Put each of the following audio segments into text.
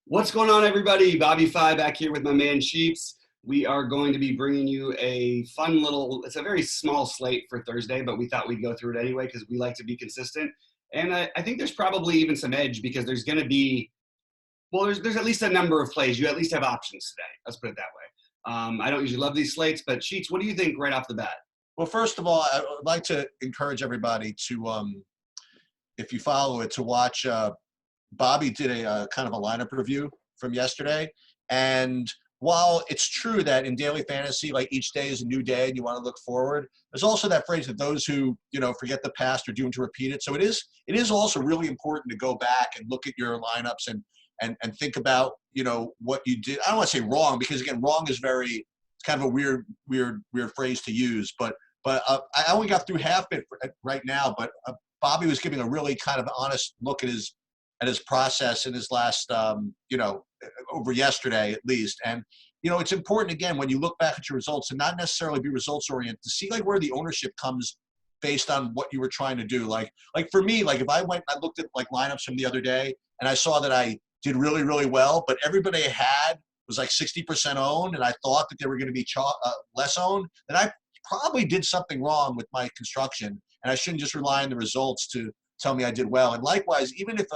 What's going on, everybody? BobbyFi back here with my man Sheeps. We are going to be bringing you a fun little, it's a very small slate for Thursday, but we thought we'd go through it anyway because we like to be consistent. And I think there's probably even some edge because there's going to be, well, there's at least a number of plays. You at least have options today. Let's put it that way. I don't usually love these slates, but Sheets, what do you think right off the bat? Well, first of all, I would like to encourage everybody to, if you follow it, to watch. Bobby did a kind of a lineup review from yesterday, and while it's true that in daily fantasy, like each day is a new day, and you want to look forward, there's also that phrase that those who forget the past are doomed to repeat it. So it is also really important to go back and look at your lineups and think about what you did. I don't want to say wrong because again, wrong is very kind of a weird phrase to use, but I only got through half it right now. But Bobby was giving a really kind of honest look at his process in his last, over yesterday at least. And it's important again when you look back at your results to not necessarily be results oriented, to see like where the ownership comes based on what you were trying to do. Like for me, like if I went and I looked at like lineups from the other day and I saw that I did really, really well, but everybody I had was like 60% owned, and I thought that they were going to be less owned, then I probably did something wrong with my construction, and I shouldn't just rely on the results to tell me I did well. And likewise, even if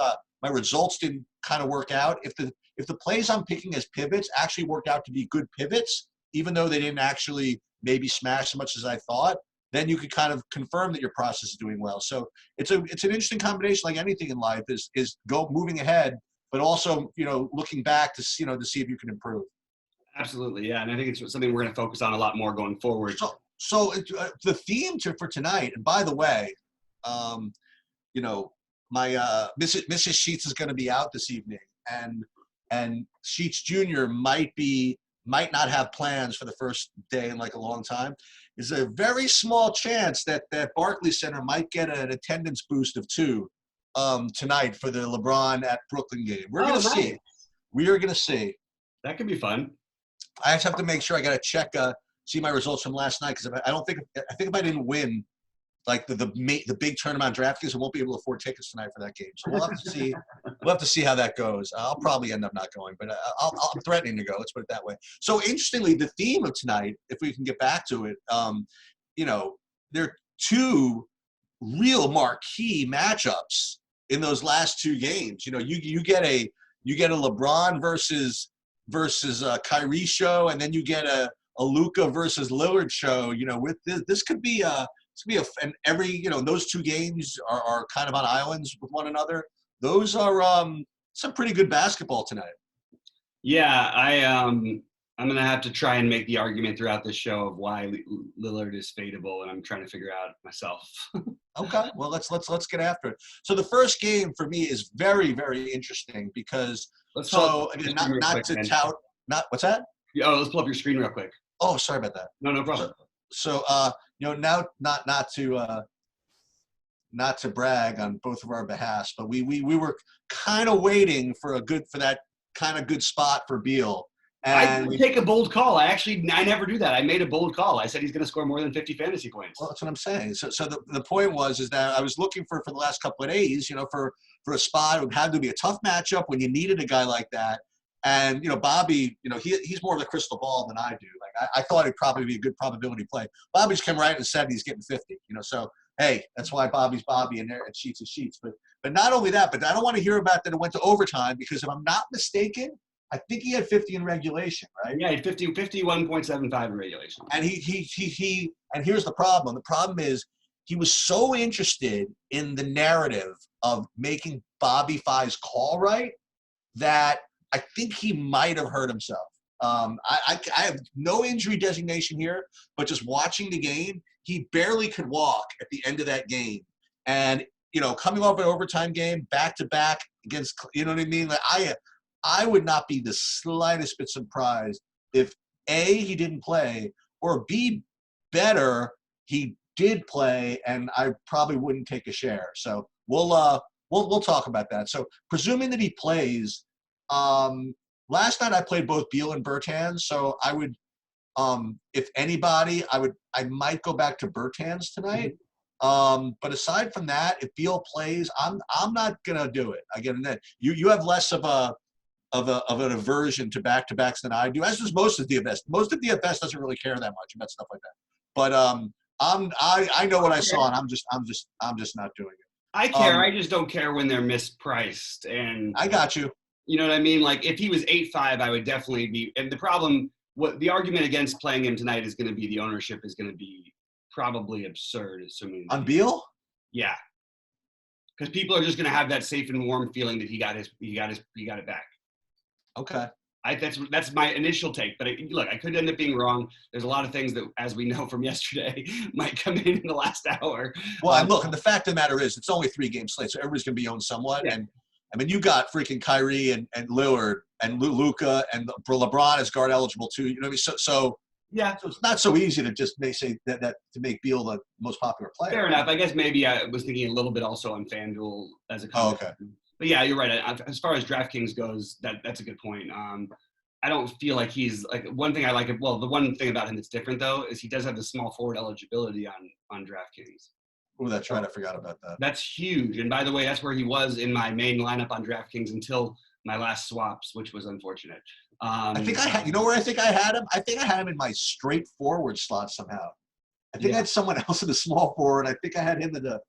my results didn't kind of work out, if the plays I'm picking as pivots actually worked out to be good pivots, even though they didn't actually maybe smash as much as I thought, then you could kind of confirm that your process is doing well. So it's an interesting combination, like anything in life, is moving ahead, but also looking back to see if you can improve. Absolutely, yeah. And I think it's something we're going to focus on a lot more going forward. So the theme for tonight, and by the way, my Mrs. Sheets is going to be out this evening, and Sheets Jr. might not have plans for the first day in like a long time. There's a very small chance that Barclays Center might get an attendance boost of 2 tonight for the LeBron at Brooklyn game. We're going to see. We are going to see. That could be fun. I just have to make sure. I got to check, see my results from last night, because I think if I didn't win like the big tournament on Draftkings, I won't be able to afford tickets tonight for that game. So we'll have to see. We'll have to see how that goes. I'll probably end up not going, but I'm threatening to go. Let's put it that way. So interestingly, the theme of tonight, if we can get back to it, there are 2 real marquee matchups in those last 2 games. You get a LeBron versus Kyrie show, and then you get a Luka versus Lillard show. With this could be and every those 2 games are kind of on islands with one another. Those are some pretty good basketball tonight. Yeah, I'm gonna have to try and make the argument throughout this show of why Lillard is fadeable, and I'm trying to figure out myself. Okay, well let's get after it. So the first game for me is very, very interesting because not to tout. Not what's that? Oh, let's pull up your screen real quick. Oh, sorry about that. No problem. So now not to brag on both of our behalves, but we were kind of waiting for that kind of good spot for Beal. And I take a bold call. I never do that. I made a bold call. I said he's going to score more than 50 fantasy points. Well, that's what I'm saying. So the point is that I was looking for the last couple of days, for a spot. It had to be a tough matchup when you needed a guy like that. And, Bobby, he's more of a crystal ball than I do. Like, I thought it'd probably be a good probability play. Bobby's come right and said he's getting 50, so, hey, that's why Bobby's Bobby and Sheets is Sheets. But not only that, but I don't want to hear about that it went to overtime because if I'm not mistaken, I think he had 50 in regulation, right? Yeah, he had 51.75 in regulation. And and here's the problem. The problem is he was so interested in the narrative of making BobbyFi's call right that I think he might have hurt himself. I have no injury designation here, but just watching the game, he barely could walk at the end of that game. And, coming off an overtime game, back-to-back against, you know what I mean? Like I would not be the slightest bit surprised if A, he didn't play, or B, better, he did play, and I probably wouldn't take a share. So we'll talk about that. So presuming that he plays, last night I played both Beal and Bertans, so I would, if anybody, I might go back to Bertans tonight. But aside from that, if Beal plays, I'm not gonna do it. Again, you have less of a of an aversion to back-to-backs than I do, as does most of DFS. Most of DFS doesn't really care that much about stuff like that. But I know what I saw, and I'm just not doing it. I care. I just don't care when they're mispriced. And I got you. You know what I mean? Like if he was 8.5, I would definitely be. And the problem, what the argument against playing him tonight is going to be, the ownership is going to be probably absurd. Assuming on Beal. Yeah, because people are just going to have that safe and warm feeling that he got it back. Okay. That's my initial take, but look, I could end up being wrong. There's a lot of things that, as we know from yesterday, might come in the last hour. Well, and look, and the fact of the matter is, it's only 3-game slate, so everybody's going to be owned somewhat. Yeah. And I mean, you got freaking Kyrie and Lillard and Luka and LeBron is guard eligible too. You know what I mean? So yeah, so it's not so easy to just say that to make Beal the most popular player. Fair enough. I guess maybe I was thinking a little bit also on FanDuel as a. Oh, okay. But yeah, you're right. As far as DraftKings goes, that's a good point. I don't feel like he's like, one thing I like. Well, the one thing about him that's different though is he does have the small forward eligibility on DraftKings. Oh, that's right. I forgot about that. That's huge. And by the way, that's where he was in my main lineup on DraftKings until my last swaps, which was unfortunate. I think I had. You know where I think I had him? I think I had him in my straight forward slot somehow. I think I had someone else in the small forward. I think I had him in the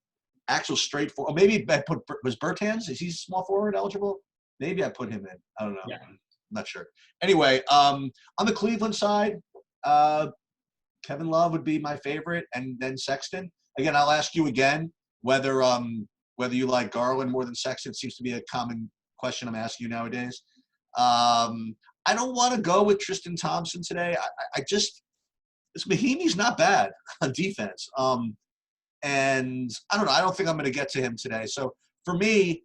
actual straight forward. Maybe I put was Bertans. Is he small forward eligible? Maybe I put him in. I don't know. Yeah. I'm not sure. Anyway, on the Cleveland side, Kevin Love would be my favorite, and then Sexton. Again, I'll ask you again whether you like Garland more than Sexton. It seems to be a common question I'm asking you nowadays. I don't want to go with Tristan Thompson today. I just this Mahinmi's not bad on defense. And I don't know. I don't think I'm going to get to him today. So for me,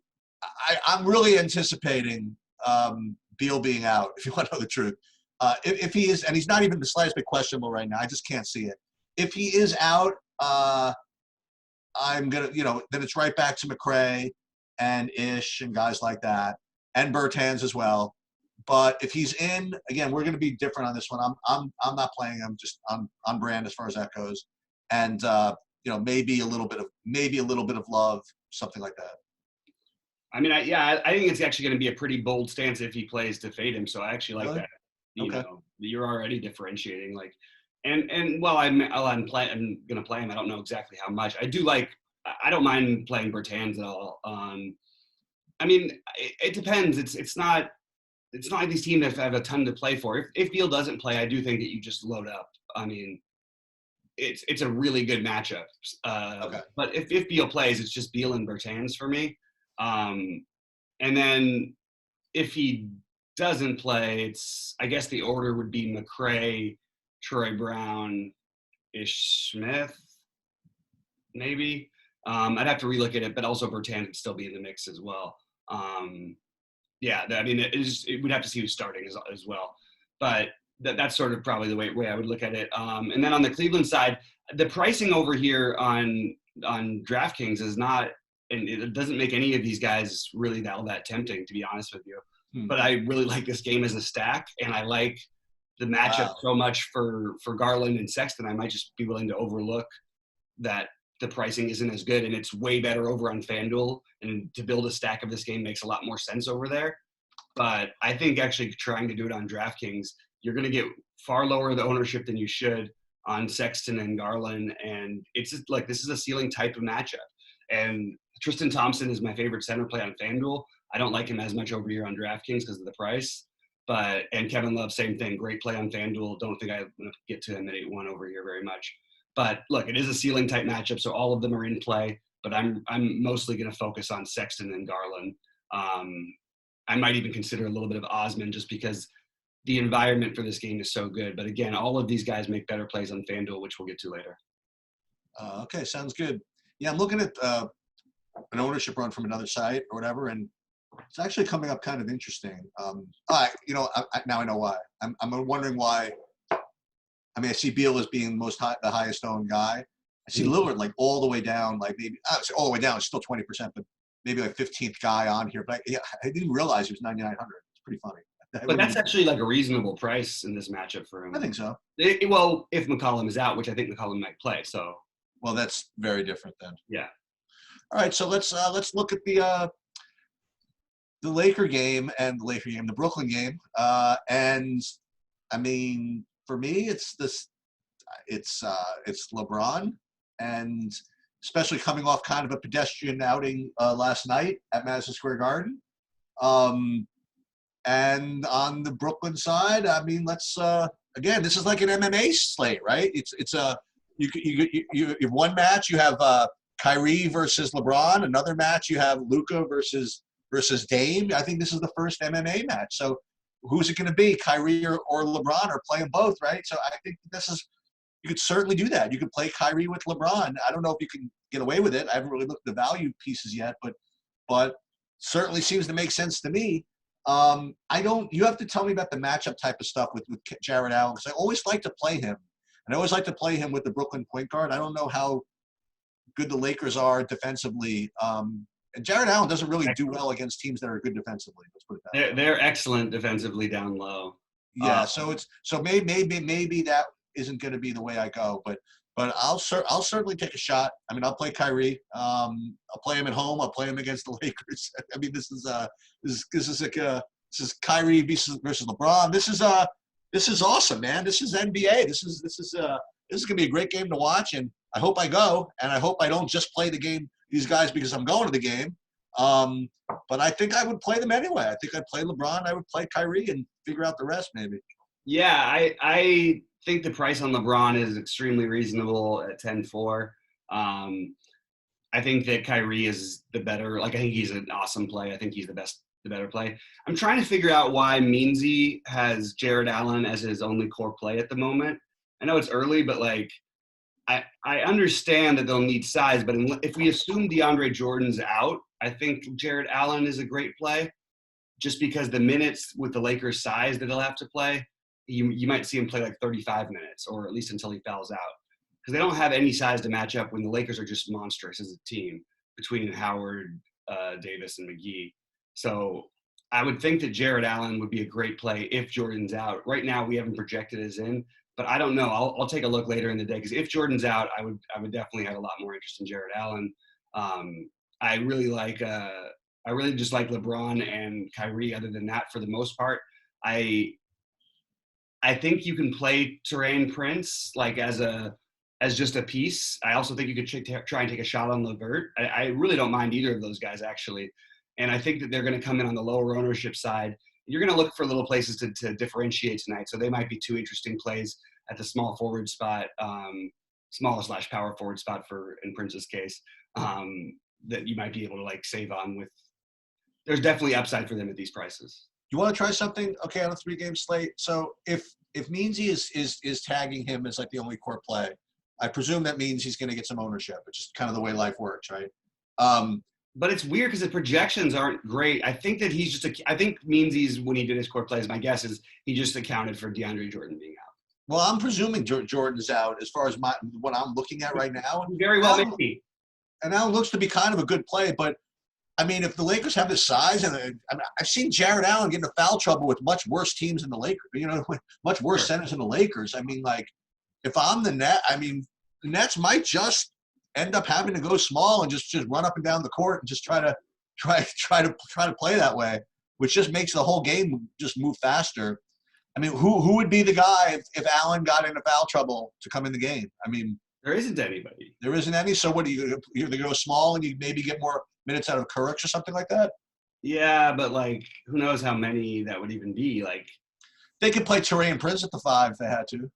I'm really anticipating Beal being out, if you want to know the truth. If he is, and he's not even the slightest bit questionable right now. I just can't see it. If he is out, I'm going to, then it's right back to McRae and Ish and guys like that, and Bertans as well. But if he's in, again, we're going to be different on this one. I'm not playing him, just on brand as far as that goes. And, maybe a little bit of love, something like that. I mean, I think it's actually going to be a pretty bold stance if he plays to fade him. So I actually like that. You know, you're already differentiating. Like, and while I'm going to play him, I don't know exactly how much. I don't mind playing Bertans at all. I mean, it depends. It's not like these teams have a ton to play for. If Beal doesn't play, I do think that you just load up. I mean, it's a really good matchup. But if Beal plays, it's just Beal and Bertans for me. And then if he doesn't play, I guess the order would be McRae, Troy Brown, Ish Smith, maybe. I'd have to relook at it, but also Bertans would still be in the mix as well. It would have to see who's starting as well. But that's sort of probably the way I would look at it. And then on the Cleveland side, the pricing over here on DraftKings is not, and it doesn't make any of these guys really that tempting, to be honest with you. But I really like this game as a stack, and I like the matchup so much for Garland and Sexton. I might just be willing to overlook that the pricing isn't as good, and it's way better over on FanDuel. And to build a stack of this game makes a lot more sense over there. But I think actually trying to do it on DraftKings, you're going to get far lower the ownership than you should on Sexton and Garland. And it's just like, this is a ceiling type of matchup. And Tristan Thompson is my favorite center play on FanDuel. I don't like him as much over here on DraftKings because of the price. And Kevin Love, same thing. Great play on FanDuel. Don't think I'm going to get to him at 8-1 over here very much. But look, it is a ceiling type matchup, so all of them are in play. But I'm mostly going to focus on Sexton and Garland. I might even consider a little bit of Osman just because the environment for this game is so good. But again, all of these guys make better plays on FanDuel, which we'll get to later. Okay, sounds good. Yeah, I'm looking at an ownership run from another site or whatever, and it's actually coming up kind of interesting. Now I know why. I'm wondering why. I mean, I see Beal as being the highest owned guy. I see Lillard like all the way down, like maybe all the way down. It's still 20%, but maybe like 15th guy on here. But I didn't realize he was 9,900. It's pretty funny. But that's actually like a reasonable price in this matchup for him. I think so. Well, if McCollum is out, which I think McCollum might play, so. Well, that's very different then. Yeah. All right, so let's look at the the Brooklyn game. And I mean, for me, it's LeBron, and especially coming off kind of a pedestrian outing last night at Madison Square Garden. And on the Brooklyn side, I mean, let's again, this is like an MMA slate, right? It's a you have one match, you have Kyrie versus LeBron. Another match, you have Luka versus Dame. I think this is the first MMA match. So who's it going to be, Kyrie or LeBron, or play them both, right? So I think you could certainly do that. You could play Kyrie with LeBron. I don't know if you can get away with it. I haven't really looked at the value pieces yet, but certainly seems to make sense to me. You have to tell me about the matchup type of stuff with Jared Allen, because I always like to play him. And I always like to play him with the Brooklyn point guard. I don't know how good the Lakers are defensively. And Jared Allen doesn't really do well against teams that are good defensively. Let's put it that way. They're excellent defensively down low. Yeah, so maybe that isn't going to be the way I go, but I'll certainly take a shot. I mean, I'll play Kyrie. I'll play him at home. I'll play him against the Lakers. I mean, this is Kyrie versus LeBron. This is awesome, man. This is NBA. This is gonna be a great game to watch, and I hope I go, and I hope I don't just play these guys because I'm going to the game. But I think I would play them anyway. I think I'd play LeBron. I would play Kyrie and figure out the rest maybe. Yeah, I think the price on LeBron is extremely reasonable at 10-4. I think that Kyrie is the better. I think he's an awesome play. I think he's the better play. I'm trying to figure out why Meansy has Jared Allen as his only core play at the moment. I know it's early, but I understand that they'll need size, but if we assume DeAndre Jordan's out, I think Jared Allen is a great play, just because the minutes with the Lakers' size that he'll have to play, you might see him play 35 minutes, or at least until he fouls out, because they don't have any size to match up when the Lakers are just monstrous as a team between Howard, Davis, and McGee. So I would think that Jared Allen would be a great play if Jordan's out. Right now, we haven't projected as in, but I don't know. I'll take a look later in the day, because if Jordan's out, I would definitely have a lot more interest in Jared Allen. I really just like LeBron and Kyrie. Other than that, for the most part, I think you can play Taurean Prince as just a piece. I also think you could try and take a shot on LeVert. I really don't mind either of those guys, actually. And I think that they're going to come in on the lower ownership side. You're going to look for little places to differentiate tonight. So they might be two interesting plays at the small forward spot, small/power forward spot in Prince's case, that you might be able to save on with. There's definitely upside for them at these prices. You want to try something? Okay, on a 3-game slate. So if Meansy is tagging him as the only core play, I presume that means he's going to get some ownership. It's just kind of the way life works, right? But it's weird because the projections aren't great. I think that I think Meansy's, when he did his core plays, my guess is he just accounted for DeAndre Jordan being out. Well, I'm presuming Jordan's out as far as what I'm looking at right now. Very well, maybe. And now it looks to be kind of a good play, but I mean, if the Lakers have the size, and I've seen Jared Allen get into foul trouble with much worse teams than the Lakers, much worse centers than the Lakers. I mean, if I'm the Net, I mean, the Nets might just end up having to go small and just run up and down the court and just try to play that way, which just makes the whole game just move faster. I mean, who would be the guy if Allen got into foul trouble to come in the game? I mean, there isn't anybody. There isn't any. So what do you go small and you maybe get more minutes out of Kurich or something like that? Yeah, but who knows how many that would even be? They could play Taurean Prince at the 5 if they had to.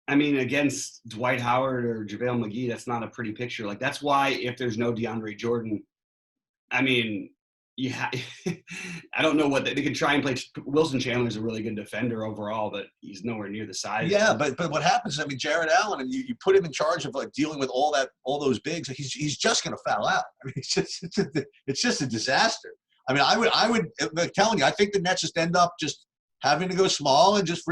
I mean, against Dwight Howard or JaVale McGee, that's not a pretty picture. That's why if there's no DeAndre Jordan, I mean, I don't know what they could try and play. Wilson Chandler's a really good defender overall, but he's nowhere near the size. Yeah, but what happens? I mean, Jared Allen, and you put him in charge of dealing with all those bigs. He's just going to foul out. I mean, it's just a disaster. I mean, I would I'm telling you, I think the Nets just end up just having to go small and just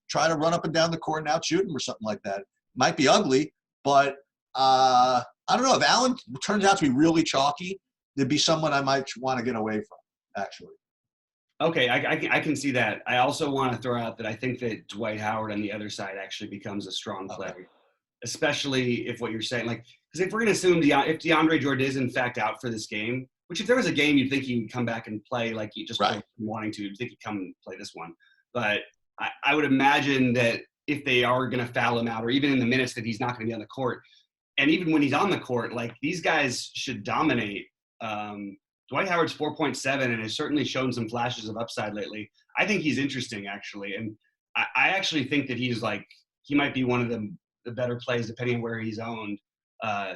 try to run up and down the court and out shoot him or something like that. Might be ugly, but I don't know if Allen turns out to be really chalky. There'd be someone I might want to get away from, actually. Okay, I can see that. I also want to throw out that I think that Dwight Howard on the other side actually becomes a strong play, especially if what you're saying, because if we're going to assume if DeAndre Jordan is in fact out for this game, Which if there was a game you'd think he'd come back and play like he just Right. wanting to, you'd think he'd come and play this one. But I would imagine that if they are going to foul him out, or even in the minutes that he's not going to be on the court, and even when he's on the court, like these guys should dominate. Dwight Howard's 4.7 and has certainly shown some flashes of upside lately. I think he's interesting, actually. And I actually think that he might be one of the better plays, depending on where he's owned,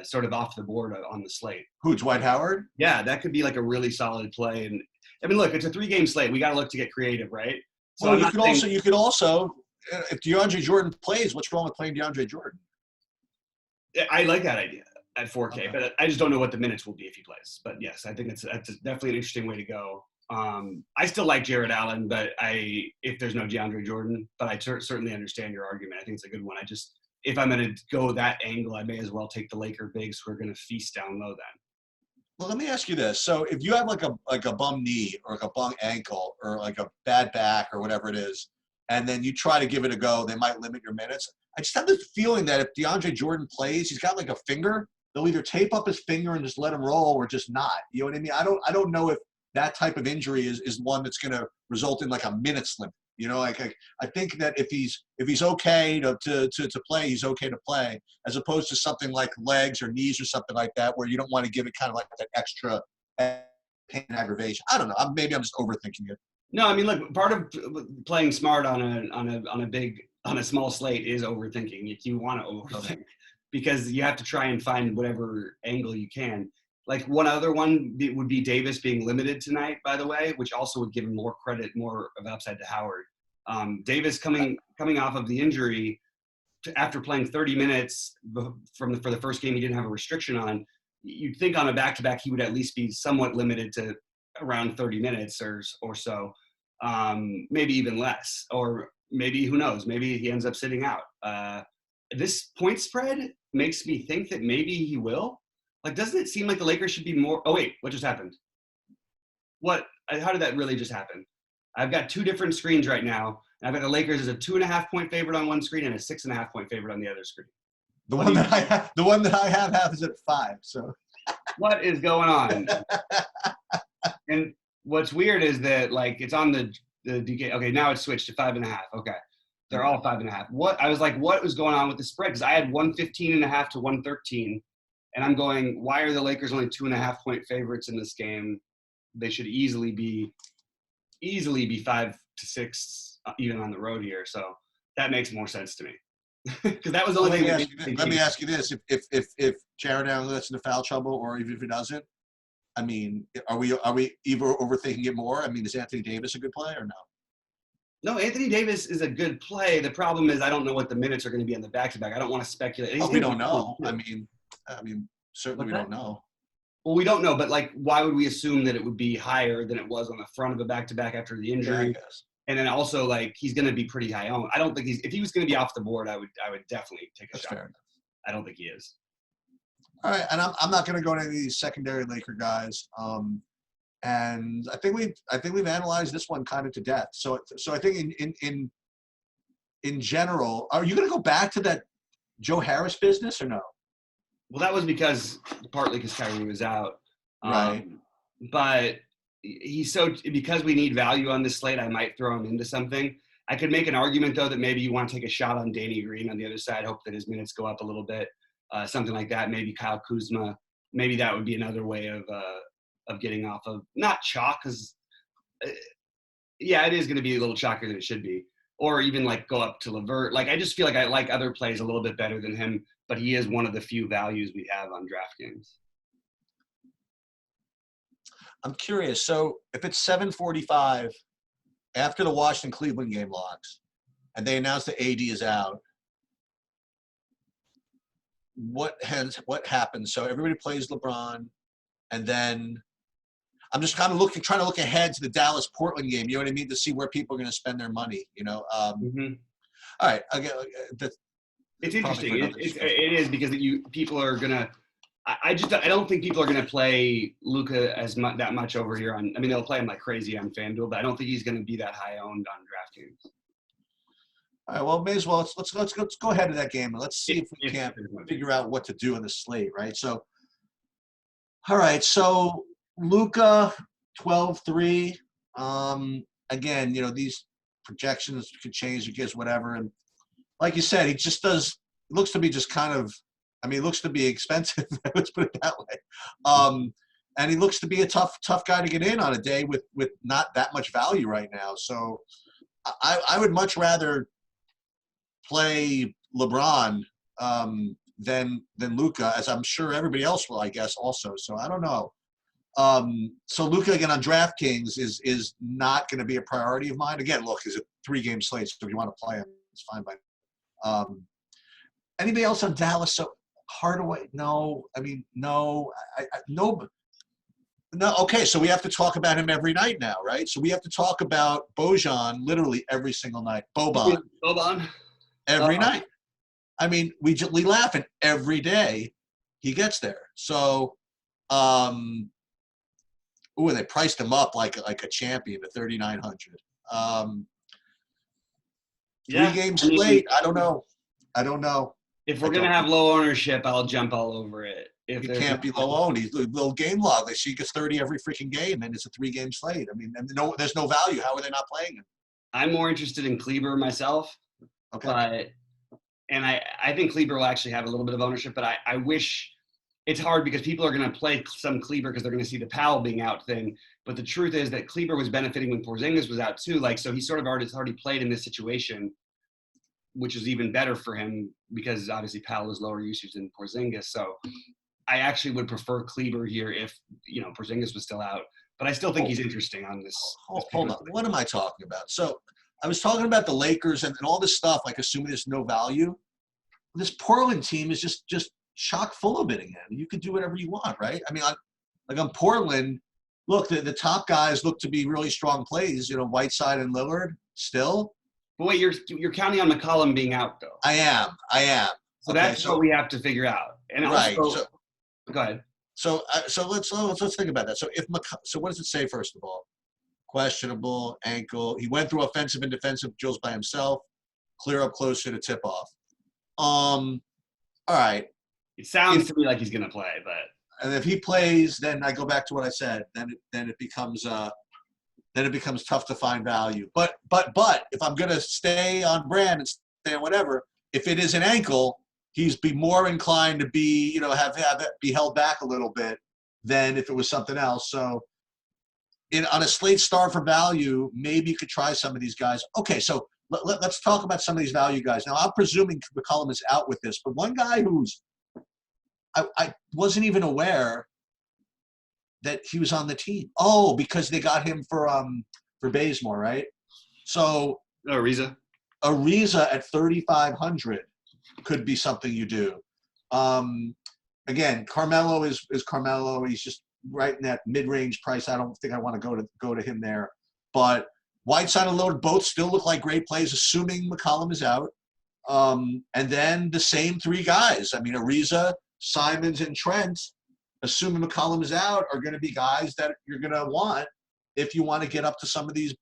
sort of off the board on the slate. Who, Dwight Howard? Yeah, that could be like a really solid play. And I mean, look, it's a 3-game slate. We got to look to get creative, right? So well, you could also, if DeAndre Jordan plays, what's wrong with playing DeAndre Jordan? I like that idea at 4K, okay. But I just don't know what the minutes will be if he plays. But yes, I think that's definitely an interesting way to go. I still like Jared Allen, but if there's no DeAndre Jordan, but I certainly understand your argument. I think it's a good one. If I'm going to go that angle, I may as well take the Laker bigs who are going to feast down low then. Well, let me ask you this. So if you have like a bum knee or like a bum ankle or like a bad back or whatever it is, and then you try to give it a go, they might limit your minutes. I just have this feeling that if DeAndre Jordan plays, he's got like a finger. They'll either tape up his finger and just let him roll or just not. You know what I mean? I don't know if that type of injury is one that's going to result in like a minutes limit. You know, like I think that if he's okay to play, he's okay to play, as opposed to something like legs or knees or something like that, where you don't want to give it kind of like that extra pain and aggravation. I don't know. Maybe I'm just overthinking it. No, I mean, look, part of playing smart on a small slate is overthinking. You want to overthink because you have to try and find whatever angle you can. Like one other one would be Davis being limited tonight, by the way, which also would give him more credit, more of upside to Howard. Davis coming off of the injury after playing 30 minutes for the first game he didn't have a restriction on, you'd think on a back-to-back he would at least be somewhat limited to around 30 minutes or so, maybe even less, or maybe, who knows, maybe he ends up sitting out. This point spread makes me think that maybe he will. Like, doesn't it seem like the Lakers should be more – oh, wait, what just happened? How did that really just happen? I've got two different screens right now. And I've got the Lakers as a 2.5-point favorite on one screen and a 6.5-point favorite on the other screen. The one that I have is at 5. So what is going on? And what's weird is that like it's on the DK. Okay, now it's switched to 5.5. Okay, they're all 5.5. I was like, what was going on with the spread? Because I had 115.5 to 113, and I'm going, why are the Lakers only 2.5-point favorites in this game? They should easily be 5 to 6. Even on the road here, so that makes more sense to me. Because that was the only thing. Let me ask you this: if Jared Allen gets into foul trouble, or even if he doesn't, I mean, are we either overthinking it more? I mean, is Anthony Davis a good play or no? No, Anthony Davis is a good play. The problem is I don't know what the minutes are going to be on the back-to-back. I don't want to speculate. We don't know. I mean, certainly we don't know. Well, we don't know, but like, why would we assume that it would be higher than it was on the front of a back-to-back after the injury? Yeah, I guess. And then also, like, he's going to be pretty high owned. I don't think if he was going to be off the board, I would definitely take a shot. Fair enough. I don't think he is. All right, and I'm not going to go into these secondary Laker guys. And I think we've analyzed this one kind of to death. So I think in general, are you going to go back to that Joe Harris business or no? Well, that was partly because Kyrie was out. Right. But because we need value on this slate, I might throw him into something. I could make an argument, though, that maybe you want to take a shot on Danny Green on the other side, hope that his minutes go up a little bit, something like that. Maybe Kyle Kuzma. Maybe that would be another way of getting off of, not chalk, because, it is going to be a little chalkier than it should be. Or even, like, go up to LeVert. Like, I just feel like I like other plays a little bit better than him, but he is one of the few values we have on Draftkings. I'm curious. So if it's 7:45 after the Washington-Cleveland game locks, and they announce that AD is out, what happens? So everybody plays LeBron, and then I'm just kind of trying to look ahead to the Dallas-Portland game. You know what I mean? To see where people are going to spend their money. You know. All right. Again, it's interesting. It is because people are gonna. I don't think people are going to play Luka that much over here on. I mean, they'll play him like crazy on FanDuel, but I don't think he's going to be that high owned on DraftKings. All right. Well, may as well let's go ahead to that game and let's see if we can figure out what to do in the slate, right? So, all right. So Luka, 12-3. Again, these projections could change, it gets whatever. And like you said, he just does, looks to be just kind of, he looks to be expensive. Let's put it that way. And he looks to be a tough guy to get in on a day with not that much value right now. So I would much rather play LeBron than Luka, as I'm sure everybody else will, I guess, also. So I don't know. So Luka again on DraftKings is not going to be a priority of mine. Again, look, is a 3-game slate, so if you want to play him, it's fine by me. Anybody else on Dallas? So Hardaway? No. No. No. No. Okay, so we have to talk about him every night now, right? So we have to talk about Bojan literally every single night. Boban. Every night. We laugh, and every day he gets there. So, they priced him up like a champion at 3,900. 3-game slate. I don't know. If we're gonna have low ownership, I'll jump all over it. He can't be low owned. He's low game log. She gets 30 every freaking game, and it's a 3-game slate. And there's no value. How are they not playing him? I'm more interested in Kleber myself. Okay. And I think Kleber will actually have a little bit of ownership, but I wish it's hard because people are going to play some Kleber because they're going to see the Powell being out thing. But the truth is that Kleber was benefiting when Porzingis was out too. So he sort of already played in this situation, which is even better for him because obviously Powell is lower usage than Porzingis. So I actually would prefer Kleber here if, Porzingis was still out. But I still think he's interesting on this. Hold on. What am I talking about? So I was talking about the Lakers and all this stuff, like assuming there's no value. This Portland team is just chock full of it again. You can do whatever you want, right? On Portland, look, the top guys look to be really strong plays, Whiteside and Lillard still. But wait, you're counting on McCollum being out, though. I am. So that's what we have to figure out. And right. Also, go ahead. So let's think about that. So what does it say, first of all? Questionable, ankle. He went through offensive and defensive drills by himself. Clear up closer to tip off. All right. It sounds to me like he's going to play, but. And if he plays, then I go back to what I said. Then it becomes tough to find value. But if I'm going to stay on brand and stay on whatever, if it is an ankle, he's be more inclined to be, have it be held back a little bit than if it was something else. So on a slate star for value, maybe you could try some of these guys. Okay, so let's talk about some of these value guys. Now, I'm presuming McCollum is out with this, but one guy who's I wasn't even aware that he was on the team. Oh, because they got him for Bazemore, right? So Ariza at 3,500 could be something you do. Again, Carmelo is Carmelo. He's just right in that mid-range price. I don't think I want to go to him there. But Whiteside and Lillard both still look like great plays, assuming McCollum is out. And then the same 3 guys. Ariza, Simons, and Trent, assuming McCollum is out, are going to be guys that you're going to want if you want to get up to some of these,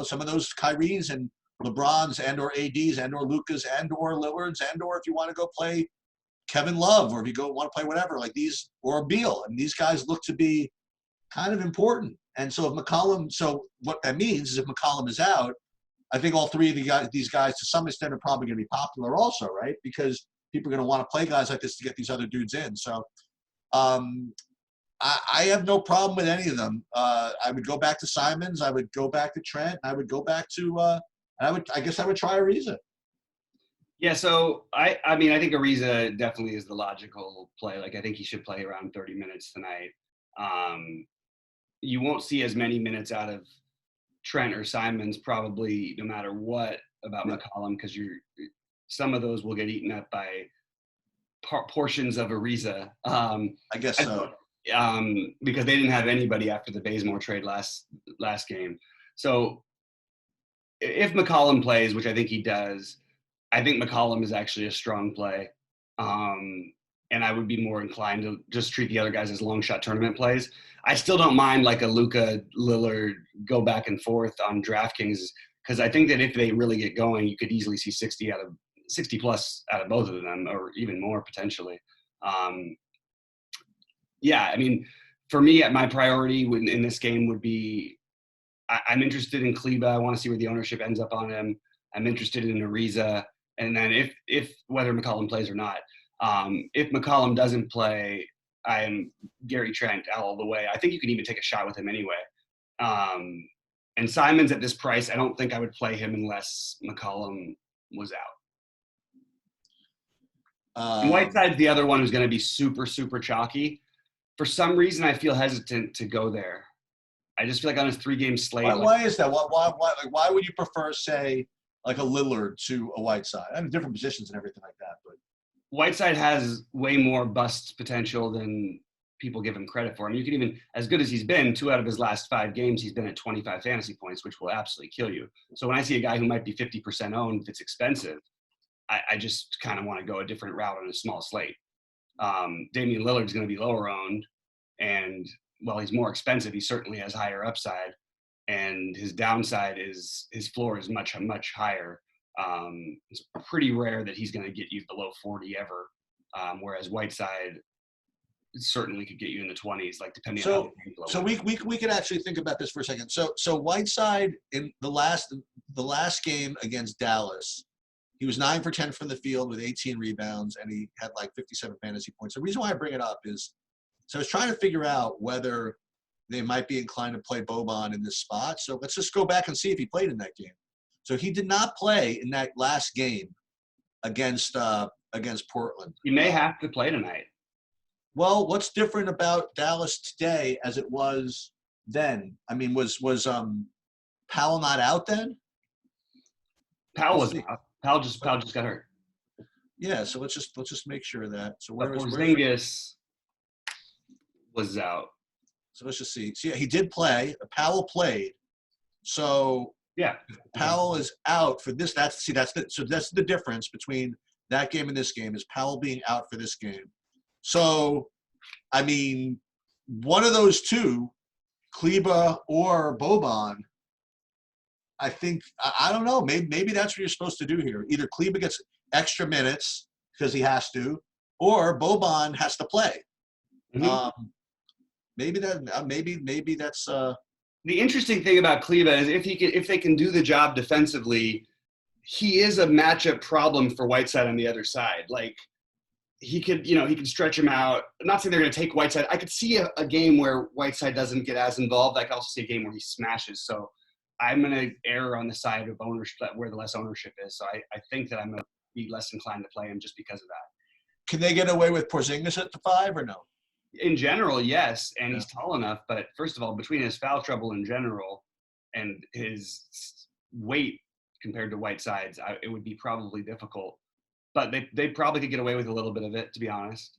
some of those Kyries and LeBrons and or ADs and or Lucas and or Lillards and or if you want to go play Kevin Love or if you want to play whatever like these or Beal. And these guys look to be kind of important. And so so what that means is if McCollum is out, I think all 3 of these guys to some extent are probably going to be popular also, right? Because people are going to want to play guys like this to get these other dudes in. So I have no problem with any of them. I would go back to Simons. I would go back to Trent. I would go back to I guess I would try Ariza. Yeah, so I think Ariza definitely is the logical play. Like I think he should play around 30 minutes tonight. You won't see as many minutes out of Trent or Simons probably no matter what about McCollum because some of those will get eaten up by portions of Ariza. I guess so. Because they didn't have anybody after the Bazemore trade last game. So if McCollum plays, which I think he does, I think McCollum is actually a strong play. And I would be more inclined to just treat the other guys as long shot tournament plays. I still don't mind like a Luka Lillard go back and forth on DraftKings because I think that if they really get going, you could easily see 60 plus out of both of them or even more potentially. for me, my priority in this game would be I'm interested in Kleba. I want to see where the ownership ends up on him. I'm interested in Ariza. And then if whether McCollum plays or not, if McCollum doesn't play, I am Gary Trent all the way. I think you can even take a shot with him anyway. And Simon's at this price. I don't think I would play him unless McCollum was out. And Whiteside's the other one who's going to be super, super chalky. For some reason, I feel hesitant to go there. I just feel like on his 3-game slate. Why is that? Why would you prefer, say, like a Lillard to a Whiteside? I mean, different positions and everything like that, but Whiteside has way more bust potential than people give him credit for. I mean, you can even, as good as he's been, 2 out of his last 5 games, he's been at 25 fantasy points, which will absolutely kill you. So when I see a guy who might be 50% owned, if it's expensive, I just kind of want to go a different route on a small slate. Damian Lillard's going to be lower owned, and while he's more expensive, he certainly has higher upside, and his downside is his floor is much, much higher. It's pretty rare that he's going to get you below 40 ever, whereas Whiteside certainly could get you in the 20s, like depending on how the so we could actually think about this for a second. So Whiteside in the last game against Dallas, he was 9 for 10 from the field with 18 rebounds, and he had like 57 fantasy points. The reason why I bring it up is, so I was trying to figure out whether they might be inclined to play Boban in this spot. So let's just go back and see if he played in that game. So he did not play in that last game against Portland. He may have to play tonight. Well, what's different about Dallas today as it was then? I mean, was Powell not out then? Powell was out. Powell just got hurt. Yeah, so let's just make sure of that. So Porzingis was out. So let's just see. So yeah, he did play. Powell played. So yeah, Powell is out for this. That's the difference between that game and this game, is Powell being out for this game. So, I mean, one of those two, Kleba or Boban, I think, I don't know, maybe that's what you're supposed to do here. Either Kleba gets extra minutes because he has to, or Boban has to play. Mm-hmm. Maybe that's. The interesting thing about Kleba is if they can do the job defensively, he is a matchup problem for Whiteside on the other side. Like, he could stretch him out. I'm not saying they're going to take Whiteside. I could see a game where Whiteside doesn't get as involved. I could also see a game where he smashes. So I'm going to err on the side of ownership, where the less ownership is. So I think that I'm going to be less inclined to play him just because of that. Can they get away with Porzingis at the 5 or no? In general, yes, and he's tall enough. But first of all, between his foul trouble in general and his weight compared to Whiteside's, it would be probably difficult. But they probably could get away with a little bit of it, to be honest.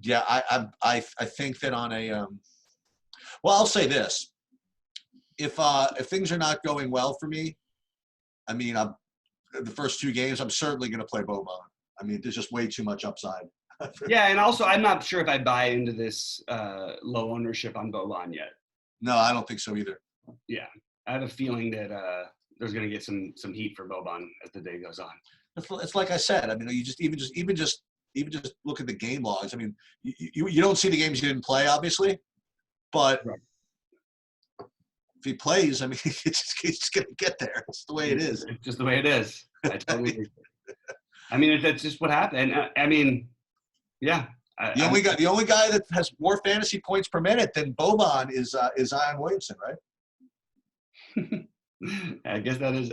Yeah, I think that on a well, I'll say this: if things are not going well for me, I mean, the first 2 games, I'm certainly going to play Boban. I mean, there's just way too much upside. Yeah, and also I'm not sure if I buy into this low ownership on Boban yet. No, I don't think so either. Yeah, I have a feeling that there's going to get some heat for Boban as the day goes on. It's like I said. I mean, you just even just look at the game logs. I mean, you don't see the games you didn't play, obviously, but right. If he plays, I mean, he's just going to get there. It's the way it is. It's just the way it is. I totally agree. I mean, that's just what happened. I mean, yeah. The only guy that has more fantasy points per minute than Boban is Zion Williamson, right? I guess that is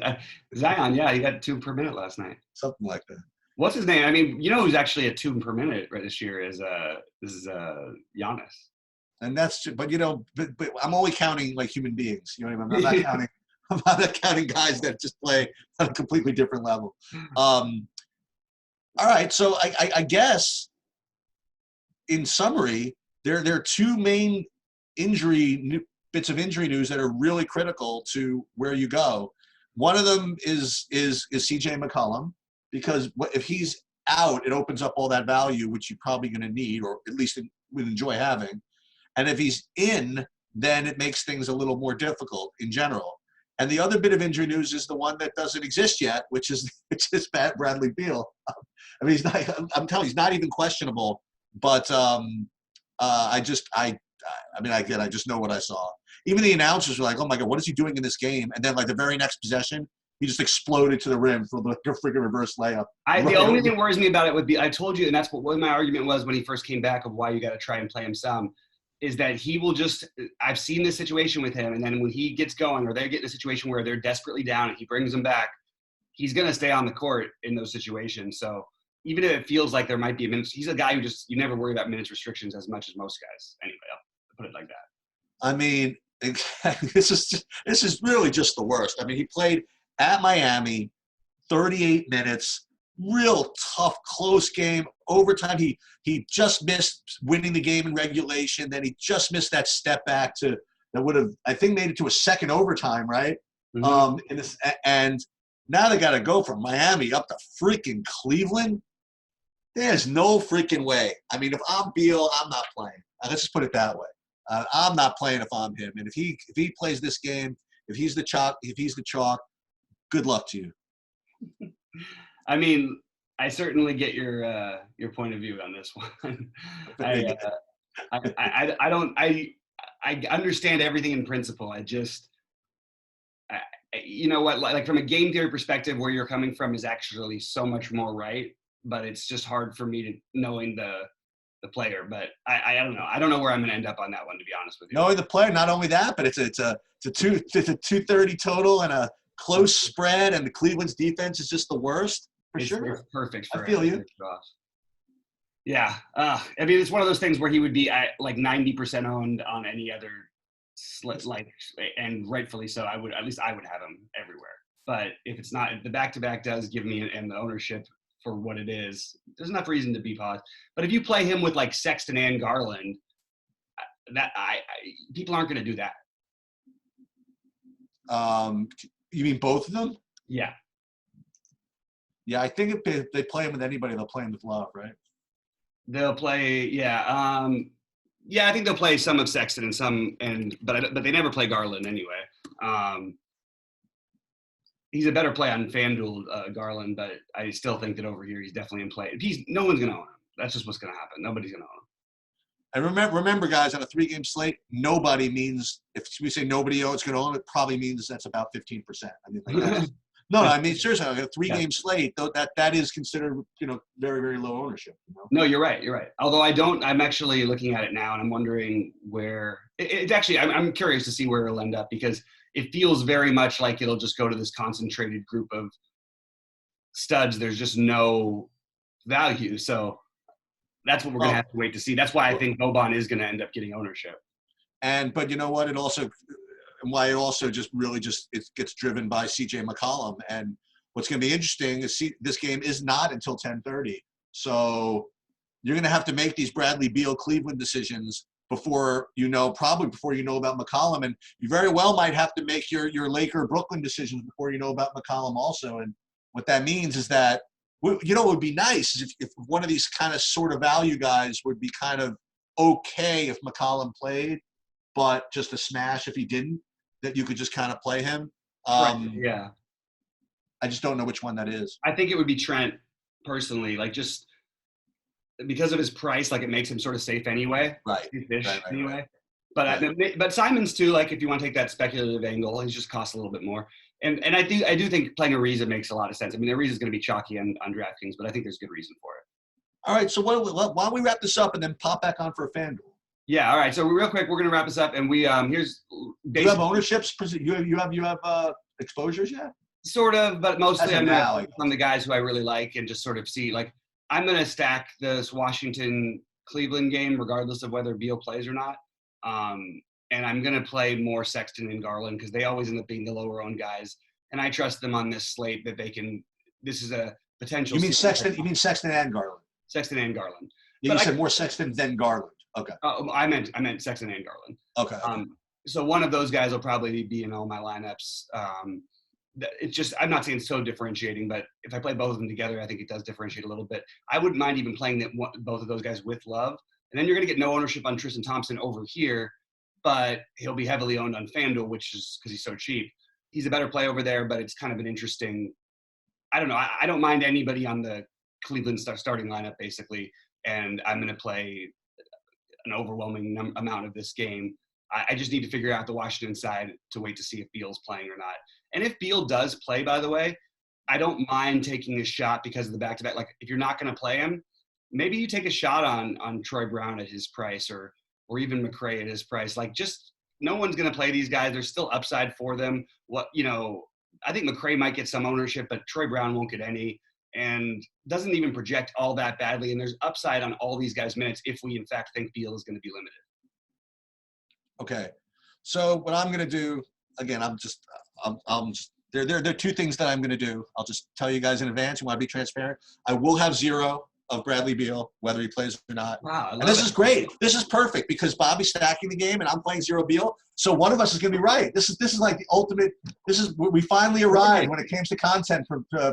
Zion. Yeah, he got 2 per minute last night. Something like that. What's his name? I mean, who's actually at 2 per minute right this year is Giannis. And that's, but but I'm only counting like human beings. You know what I mean? I'm not counting guys that just play on a completely different level. All right, so I guess in summary, there are 2 main bits of injury news that are really critical to where you go. One of them is CJ McCollum, because if he's out, it opens up all that value, which you're probably going to need, or at least would enjoy having. And if he's in, then it makes things a little more difficult in general. And the other bit of injury news is the one that doesn't exist yet, which is Bradley Beal. I mean, I'm telling you, he's not even questionable, but I just know what I saw. Even the announcers were like, "Oh my god, what is he doing in this game?" And then like the very next possession, he just exploded to the rim for the freaking reverse layup. The only thing that worries me about it would be, I told you, and that's what my argument was when he first came back of why you got to try and play him some, is that he will just, I've seen this situation with him, and then when he gets going or they get in a situation where they're desperately down and he brings them back, he's going to stay on the court in those situations. So even if it feels like there might be a minutes, he's a guy who just, you never worry about minutes restrictions as much as most guys. Anyway, I'll put it like that. I mean, this is really just the worst. I mean, he played at Miami, 38 minutes, real tough, close game. Overtime, he just missed winning the game in regulation. Then he just missed that step back that would have, I think, made it to a second overtime, right? Mm-hmm. And now they got to go from Miami up to freaking Cleveland. There's no freaking way. I mean, if I'm Beal, I'm not playing. Let's just put it that way. I'm not playing if I'm him. And if he plays this game, if he's the chalk, good luck to you. I mean, I certainly get your point of view on this one. I understand everything in principle. You know what, like from a game theory perspective, where you're coming from is actually so much more right, but it's just hard for me to knowing the player. But I don't know. I don't know where I'm going to end up on that one, to be honest with you. Knowing the player, not only that, but it's a 230 total and a close spread, and the Cleveland's defense is just the worst. It's perfect. I feel you. Yeah. I mean, it's one of those things where he would be at like 90% owned on any other slit, and rightfully so. I would have him everywhere. But if it's not, if the back-to-back does give me and the ownership for what it is, there's enough reason to be paused. But if you play him with like Sexton and Garland, people aren't going to do that. You mean both of them? Yeah. Yeah, I think if they play him with anybody, they'll play him with Love, right? They'll play, yeah. I think they'll play some of Sexton and some, but they never play Garland anyway. He's a better play on FanDuel, Garland, but I still think that over here he's definitely in play. No one's going to own him. That's just what's going to happen. Nobody's going to own him. And remember, guys, on a 3-game slate, nobody means, if we say nobody else going to own it, probably means that's about 15%. I mean, like no, I mean, seriously, like a 3-game slate, though, that is considered, very, very low ownership. No, you're right. Although I'm actually looking at it now, and I'm wondering where it's actually, I'm curious to see where it'll end up, because it feels very much like it'll just go to this concentrated group of studs. There's just no value. So that's what we're going to have to wait to see. That's why I think Boban is going to end up getting ownership. But you know what? It also it gets driven by CJ McCollum. And what's going to be interesting is this game is not until 10:30. So you're going to have to make these Bradley Beal Cleveland decisions probably before you know about McCollum. And you very well might have to make your Laker Brooklyn decisions before you know about McCollum also. And what that means is that, what would be nice is if one of these kind of sort of value guys would be kind of okay if McCollum played, but just a smash if he didn't, that you could just kind of play him. Right. Yeah. I just don't know which one that is. I think it would be Trent personally, like just because of his price, like it makes him sort of safe anyway. Right. Anyway. Right. But Simon's too, like if you want to take that speculative angle, he just costs a little bit more. And I do think playing Ariza makes a lot of sense. I mean, Ariza's going to be chalky on DraftKings, but I think there's good reason for it. All right. So why don't we wrap this up and then pop back on for a FanDuel? Yeah. All right. So real quick, we're going to wrap this up, and we here's. Do you have ownerships? You have exposures yet? Sort of, but mostly I'm from the guys who I really like, and just sort of see, like, I'm going to stack this Washington-Cleveland game regardless of whether Beal plays or not. And I'm going to play more Sexton and Garland because they always end up being the lower-owned guys. And I trust them on this slate that they can – this is a potential – You mean Sexton and Garland? Sexton and Garland. Yeah, you said more Sexton than Garland. Okay. I meant Sexton and Garland. Okay. So one of those guys will probably be in all my lineups. It's just, I'm not saying it's so differentiating, but if I play both of them together, I think it does differentiate a little bit. I wouldn't mind even playing both of those guys with Love. And then you're going to get no ownership on Tristan Thompson over here, but he'll be heavily owned on FanDuel, which is because he's so cheap. He's a better play over there, but it's kind of an interesting, I don't know. I don't mind anybody on the Cleveland starting lineup, basically. And I'm going to play an overwhelming amount of this game. I just need to figure out the Washington side to wait to see if Beal's playing or not. And if Beal does play, by the way, I don't mind taking a shot because of the back-to-back. Like, if you're not going to play him, maybe you take a shot on Troy Brown at his price, or even McRae at his price. Like, just no one's going to play these guys. There's still upside for them. I think McRae might get some ownership, but Troy Brown won't get any, and doesn't even project all that badly. And there's upside on all these guys' minutes if we in fact think Beal is going to be limited. Okay, so what I'm going to do, again, there are two things that I'm going to do. I'll just tell you guys in advance. You want to be transparent. I will have 0 of Bradley Beal, whether he plays or not. Wow, and this is great. This is perfect because Bobby's stacking the game and I'm playing 0 Beal. So one of us is going to be right. This is like the ultimate. This is where we finally arrived when it came to content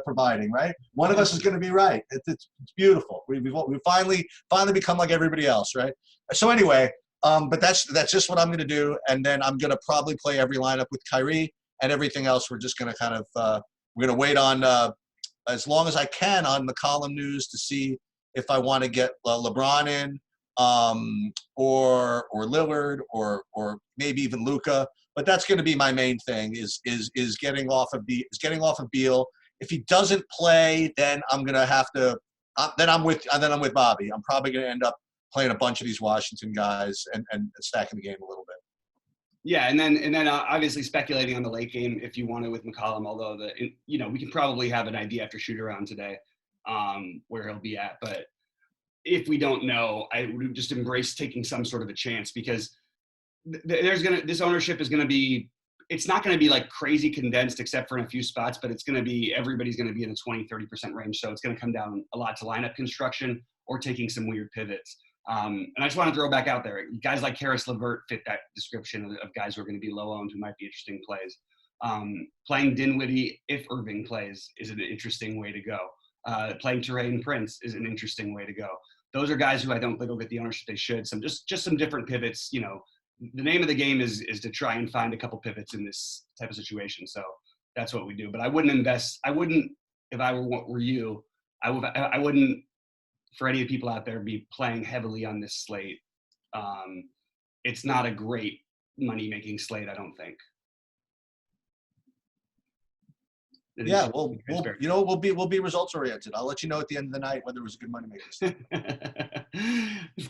providing. Right, one of us is going to be right. It's beautiful. We finally become like everybody else. Right. So anyway. But that's just what I'm going to do, and then I'm going to probably play every lineup with Kyrie, and everything else we're just going to kind of we're going to wait on as long as I can on McCollum news to see if I want to get LeBron in, or Lillard, or maybe even Luka. But that's going to be my main thing is getting off of Beal. If he doesn't play, then I'm going to have to. Then I'm with Bobby. I'm probably going to end up playing a bunch of these Washington guys and stacking the game a little bit. Yeah, and then obviously speculating on the late game if you want to with McCollum, although we can probably have an idea after shoot around today where he'll be at. But if we don't know, I would just embrace taking some sort of a chance, because this ownership is going to be, it's not going to be like crazy condensed except for in a few spots, but it's going to be, everybody's going to be in the 20-30% range. So it's going to come down a lot to lineup construction or taking some weird pivots. And I just want to throw back out there, guys like Karis LeVert fit that description of guys who are going to be low owned who might be interesting plays. Playing Dinwiddie if Irving plays is an interesting way to go. Playing Taurean Prince is an interesting way to go. Those are guys who I don't think will get the ownership they should. Some just some different pivots. The name of the game is to try and find a couple pivots in this type of situation. So that's what we do. But I wouldn't invest. I wouldn't, if I were you, I wouldn't, for any of the people out there, be playing heavily on this slate. It's not a great money-making slate, I don't think. Yeah, we'll be results oriented. I'll let you know at the end of the night whether it was a good money-making slate.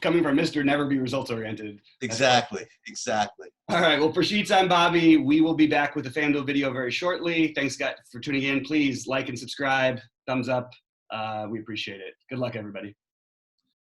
Coming from Mr. Never Be Results Oriented. Exactly. All right, well, for Sheets, I'm Bobby. We will be back with a FanDuel video very shortly. Thanks, guys, for tuning in. Please like and subscribe. Thumbs up. We appreciate it. Good luck, everybody.